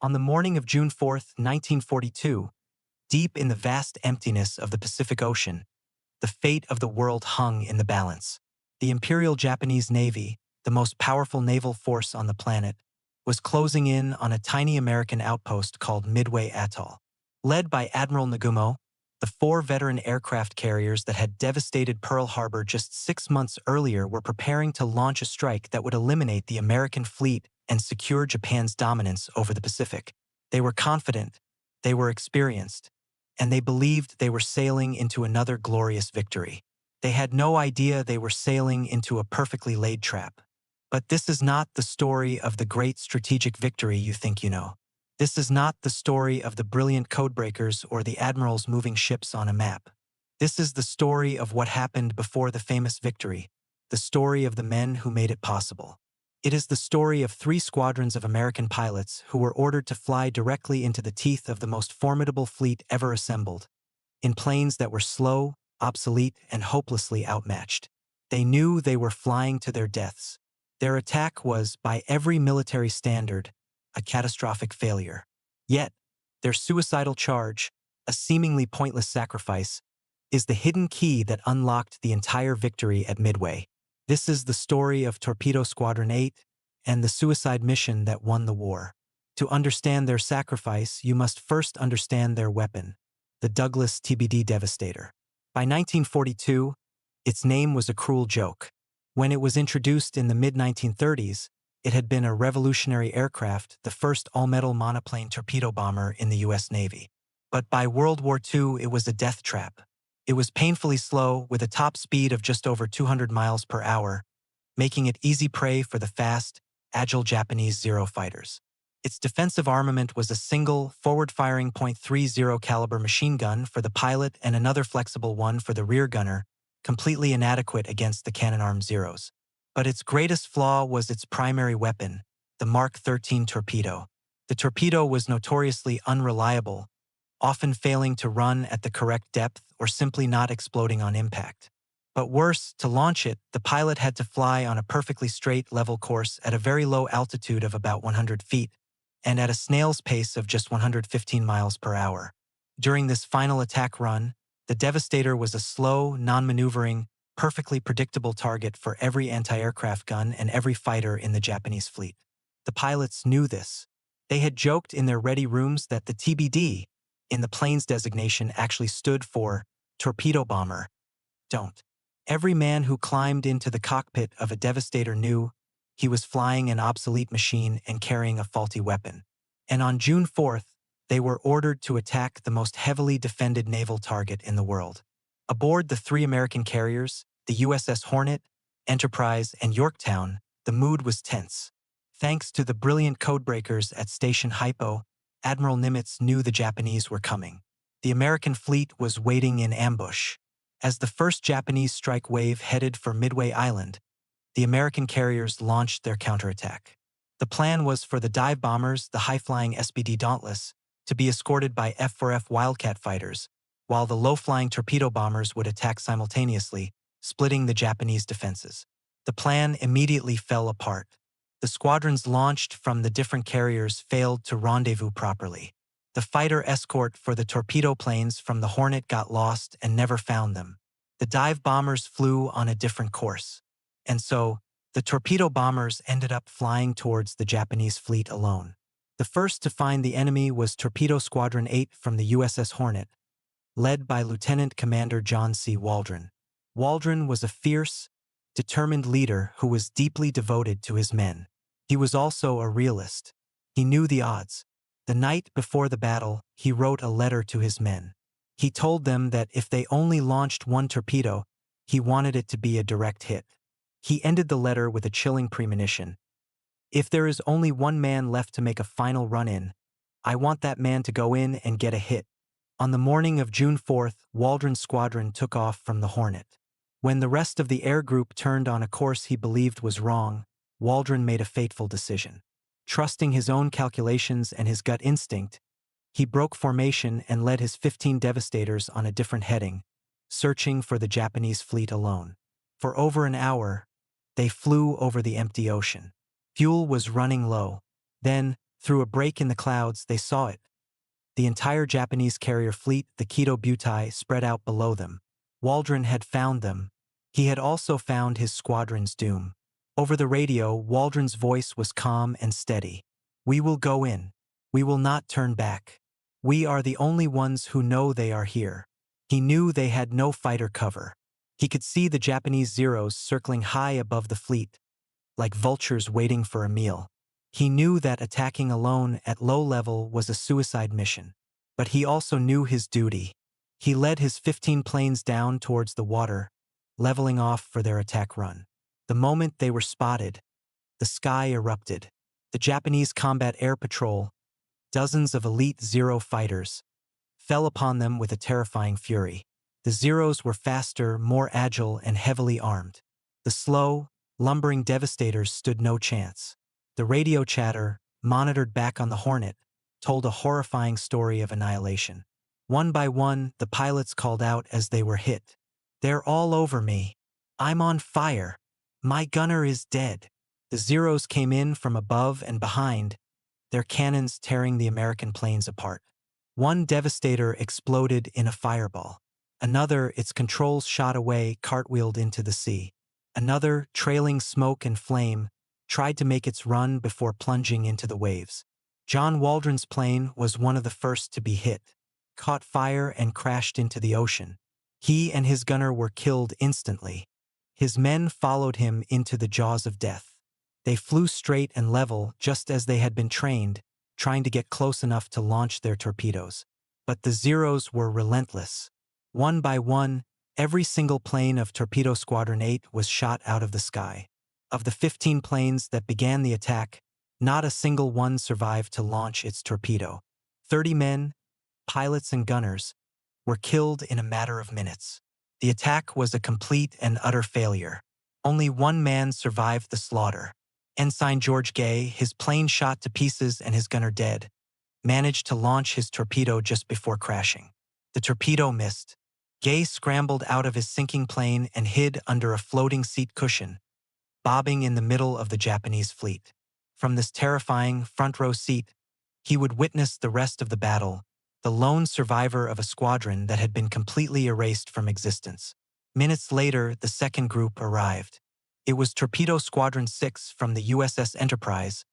On the morning of June 4th, 1942, deep in the vast emptiness of the Pacific Ocean, the fate of the world hung in the balance. The Imperial Japanese Navy, the most powerful naval force on the planet, was closing in on a tiny American outpost called Midway Atoll. Led by Admiral Nagumo, the four veteran aircraft carriers that had devastated Pearl Harbor just 6 months earlier were preparing to launch a strike that would eliminate the American fleet and secure Japan's dominance over the Pacific. They were confident, they were experienced, and they believed they were sailing into another glorious victory. They had no idea they were sailing into a perfectly laid trap. But this is not the story of the great strategic victory you think you know. This is not the story of the brilliant codebreakers or the admirals moving ships on a map. This is the story of what happened before the famous victory, the story of the men who made it possible. It is the story of 3 squadrons of American pilots who were ordered to fly directly into the teeth of the most formidable fleet ever assembled, in planes that were slow, obsolete, and hopelessly outmatched. They knew they were flying to their deaths. Their attack was, by every military standard, a catastrophic failure. Yet, their suicidal charge, a seemingly pointless sacrifice, is the hidden key that unlocked the entire victory at Midway. This is the story of Torpedo Squadron 8 and the suicide mission that won the war. To understand their sacrifice, you must first understand their weapon, the Douglas TBD Devastator. By 1942, its name was a cruel joke. When it was introduced in the mid-1930s, it had been a revolutionary aircraft, the first all-metal monoplane torpedo bomber in the U.S. Navy. But by World War II, it was a death trap. It was painfully slow, with a top speed of just over 200 miles per hour, making it easy prey for the fast, agile Japanese Zero fighters. Its defensive armament was a single, forward-firing .30 caliber machine gun for the pilot and another flexible one for the rear gunner, completely inadequate against the cannon-armed Zeros. But its greatest flaw was its primary weapon, the Mark 13 torpedo. The torpedo was notoriously unreliable, often failing to run at the correct depth or simply not exploding on impact. But worse, to launch it, the pilot had to fly on a perfectly straight, level course at a very low altitude of about 100 feet, and at a snail's pace of just 115 miles per hour. During this final attack run, the Devastator was a slow, non-maneuvering, perfectly predictable target for every anti-aircraft gun and every fighter in the Japanese fleet. The pilots knew this. They had joked in their ready rooms that the TBD, in the plane's designation, actually stood for torpedo bomber. Don't. Every man who climbed into the cockpit of a Devastator knew he was flying an obsolete machine and carrying a faulty weapon. And on June 4th, they were ordered to attack the most heavily defended naval target in the world. Aboard the 3 American carriers, the USS Hornet, Enterprise, and Yorktown, the mood was tense. Thanks to the brilliant codebreakers at Station Hypo, Admiral Nimitz knew the Japanese were coming. The American fleet was waiting in ambush. As the first Japanese strike wave headed for Midway Island, the American carriers launched their counterattack. The plan was for the dive bombers, the high-flying SBD Dauntless, to be escorted by F-4F Wildcat fighters, while the low-flying torpedo bombers would attack simultaneously, splitting the Japanese defenses. The plan immediately fell apart. The squadrons launched from the different carriers failed to rendezvous properly. The fighter escort for the torpedo planes from the Hornet got lost and never found them. The dive bombers flew on a different course. And so, the torpedo bombers ended up flying towards the Japanese fleet alone. The first to find the enemy was Torpedo Squadron 8 from the USS Hornet, led by Lieutenant Commander John C. Waldron. Waldron was a fierce, determined leader who was deeply devoted to his men. He was also a realist. He knew the odds. The night before the battle, he wrote a letter to his men. He told them that if they only launched one torpedo, he wanted it to be a direct hit. He ended the letter with a chilling premonition. If there is only one man left to make a final run-in, I want that man to go in and get a hit. On the morning of June 4th, Waldron's squadron took off from the Hornet. When the rest of the air group turned on a course he believed was wrong, Waldron made a fateful decision. Trusting his own calculations and his gut instinct, he broke formation and led his 15 Devastators on a different heading, searching for the Japanese fleet alone. For over an hour, they flew over the empty ocean. Fuel was running low. Then, Through a break in the clouds, they saw it. The entire Japanese carrier fleet, the Kido Butai, spread out below them. Waldron had found them. He had also found his squadron's doom. Over the radio, Waldron's voice was calm and steady. "We will go in. We will not turn back. We are the only ones who know they are here." He knew they had no fighter cover. He could see the Japanese Zeros circling high above the fleet, like vultures waiting for a meal. He knew that attacking alone at low level was a suicide mission. But he also knew his duty. He led his 15 planes down towards the water, leveling off for their attack run. The moment they were spotted, the sky erupted. The Japanese Combat Air Patrol, dozens of elite Zero fighters, fell upon them with a terrifying fury. The Zeros were faster, more agile, and heavily armed. The slow, lumbering Devastators stood no chance. The radio chatter, monitored back on the Hornet, told a horrifying story of annihilation. One by one, the pilots called out as they were hit. "They're all over me. I'm on fire. My gunner is dead." The Zeros came in from above and behind, their cannons tearing the American planes apart. One Devastator exploded in a fireball. Another, its controls shot away, cartwheeled into the sea. Another, trailing smoke and flame, tried to make its run before plunging into the waves. John Waldron's plane was one of the first to be hit, caught fire and crashed into the ocean. He and his gunner were killed instantly. His men followed him into the jaws of death. They flew straight and level just as they had been trained, trying to get close enough to launch their torpedoes. But the Zeros were relentless. One by one, every single plane of Torpedo Squadron 8 was shot out of the sky. Of the 15 planes that began the attack, not a single one survived to launch its torpedo. 30 men, pilots and gunners, were killed in a matter of minutes. The attack was a complete and utter failure. Only one man survived the slaughter. Ensign George Gay, his plane shot to pieces and his gunner dead, managed to launch his torpedo just before crashing. The torpedo missed. Gay scrambled out of his sinking plane and hid under a floating seat cushion, bobbing in the middle of the Japanese fleet. From this terrifying front-row seat, he would witness the rest of the battle, the lone survivor of a squadron that had been completely erased from existence. Minutes later, the second group arrived. It was Torpedo Squadron 6 from the USS Enterprise,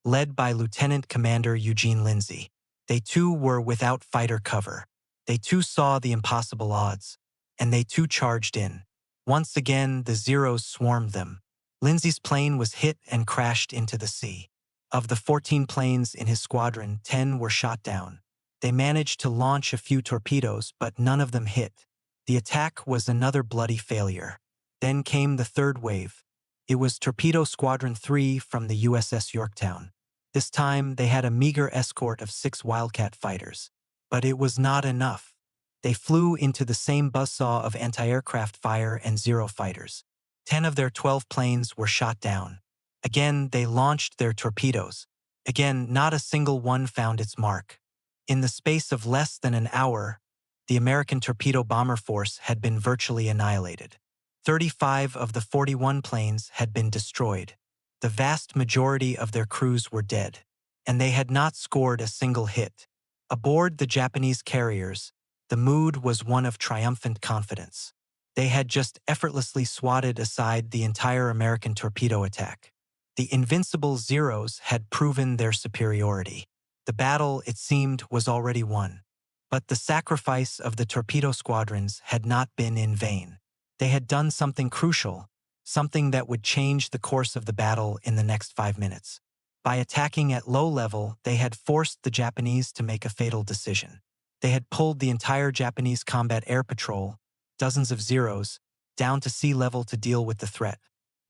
led by Lieutenant Commander Eugene Lindsay. They too were without fighter cover. They too saw the impossible odds, and they too charged in. Once again, the Zeros swarmed them. Lindsay's plane was hit and crashed into the sea. Of the 14 planes in his squadron, 10 were shot down. They managed to launch a few torpedoes, but none of them hit. The attack was another bloody failure. Then came the third wave. It was Torpedo Squadron 3 from the USS Yorktown. This time, they had a meager escort of 6 Wildcat fighters. But it was not enough. They flew into the same buzzsaw of anti-aircraft fire and Zero fighters. 10 of their 12 planes were shot down. Again, they launched their torpedoes. Again, not a single one found its mark. In the space of less than an hour, the American torpedo bomber force had been virtually annihilated. 35 of the 41 planes had been destroyed. The vast majority of their crews were dead, and they had not scored a single hit. Aboard the Japanese carriers, the mood was one of triumphant confidence. They had just effortlessly swatted aside the entire American torpedo attack. The invincible Zeros had proven their superiority. The battle, it seemed, was already won. But the sacrifice of the torpedo squadrons had not been in vain. They had done something crucial, something that would change the course of the battle in the next 5 minutes. By attacking at low level, they had forced the Japanese to make a fatal decision. They had pulled the entire Japanese Combat Air Patrol, dozens of Zeros, down to sea level to deal with the threat.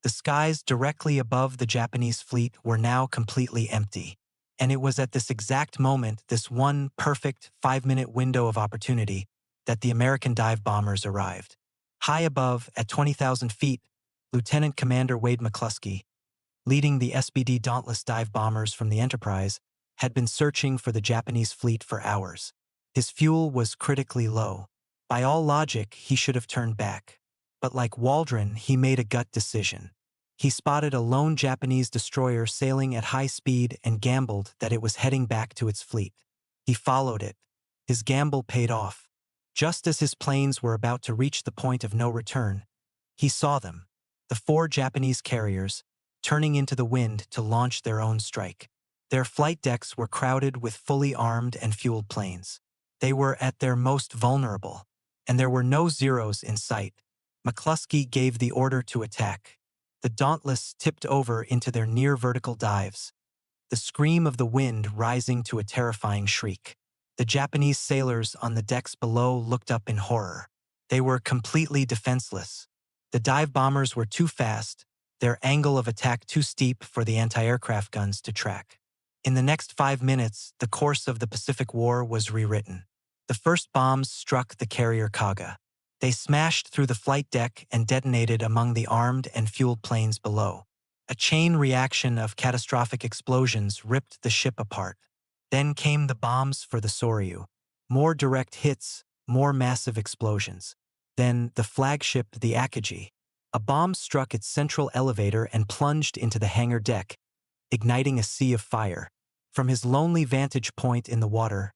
The skies directly above the Japanese fleet were now completely empty. And it was at this exact moment, this one perfect 5-minute window of opportunity, that the American dive bombers arrived. High above, at 20,000 feet, Lieutenant Commander Wade McCluskey, leading the SBD Dauntless dive bombers from the Enterprise, had been searching for the Japanese fleet for hours. His fuel was critically low. By all logic, he should have turned back. But like Waldron, he made a gut decision. He spotted a lone Japanese destroyer sailing at high speed and gambled that it was heading back to its fleet. He followed it. His gamble paid off. Just as his planes were about to reach the point of no return, he saw them, the 4 Japanese carriers, turning into the wind to launch their own strike. Their flight decks were crowded with fully armed and fueled planes. They were at their most vulnerable, and there were no Zeros in sight. McCluskey gave the order to attack. The Dauntless tipped over into their near-vertical dives, the scream of the wind rising to a terrifying shriek. The Japanese sailors on the decks below looked up in horror. They were completely defenseless. The dive bombers were too fast, their angle of attack too steep for the anti-aircraft guns to track. In the next 5 minutes, the course of the Pacific War was rewritten. The first bombs struck the carrier Kaga. They smashed through the flight deck and detonated among the armed and fueled planes below. A chain reaction of catastrophic explosions ripped the ship apart. Then came the bombs for the Soryu. More direct hits, more massive explosions. Then the flagship, the Akagi. A bomb struck its central elevator and plunged into the hangar deck, igniting a sea of fire. From his lonely vantage point in the water,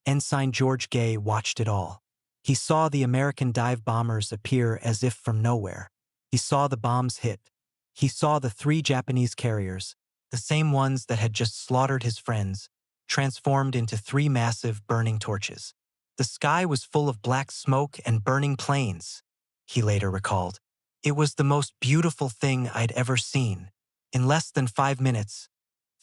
Ensign George Gay watched it all. He saw the American dive bombers appear as if from nowhere. He saw the bombs hit. He saw the 3 Japanese carriers, the same ones that had just slaughtered his friends, transformed into 3 massive burning torches. The sky was full of black smoke and burning planes, he later recalled. It was the most beautiful thing I'd ever seen. In less than 5 minutes,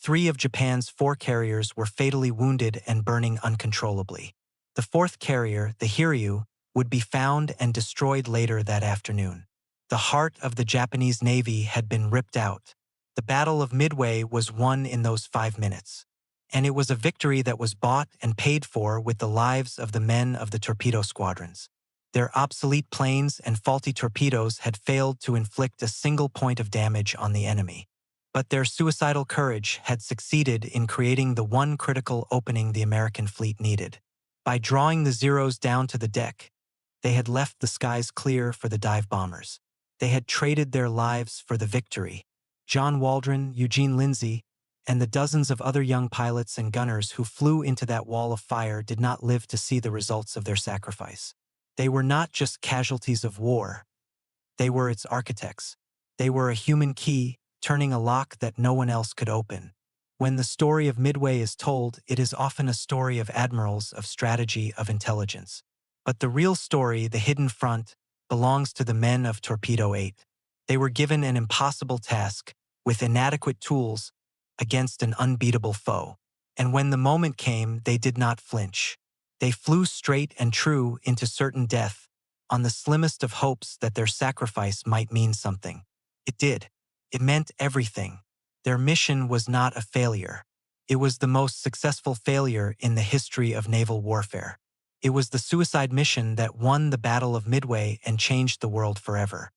3 of Japan's 4 carriers were fatally wounded and burning uncontrollably. The 4th carrier, the Hiryu, would be found and destroyed later that afternoon. The heart of the Japanese Navy had been ripped out. The Battle of Midway was won in those 5 minutes. And it was a victory that was bought and paid for with the lives of the men of the Torpedo Squadrons. Their obsolete planes and faulty torpedoes had failed to inflict a single point of damage on the enemy. But their suicidal courage had succeeded in creating the one critical opening the American fleet needed. By drawing the Zeros down to the deck, they had left the skies clear for the dive bombers. They had traded their lives for the victory. John Waldron, Eugene Lindsay, and the dozens of other young pilots and gunners who flew into that wall of fire did not live to see the results of their sacrifice. They were not just casualties of war. They were its architects. They were a human key, turning a lock that no one else could open. When the story of Midway is told, it is often a story of admirals, of strategy, of intelligence. But the real story, the hidden front, belongs to the men of Torpedo 8. They were given an impossible task, with inadequate tools, against an unbeatable foe. And when the moment came, they did not flinch. They flew straight and true into certain death, on the slimmest of hopes that their sacrifice might mean something. It did. It meant everything. Their mission was not a failure. It was the most successful failure in the history of naval warfare. It was the suicide mission that won the Battle of Midway and changed the world forever.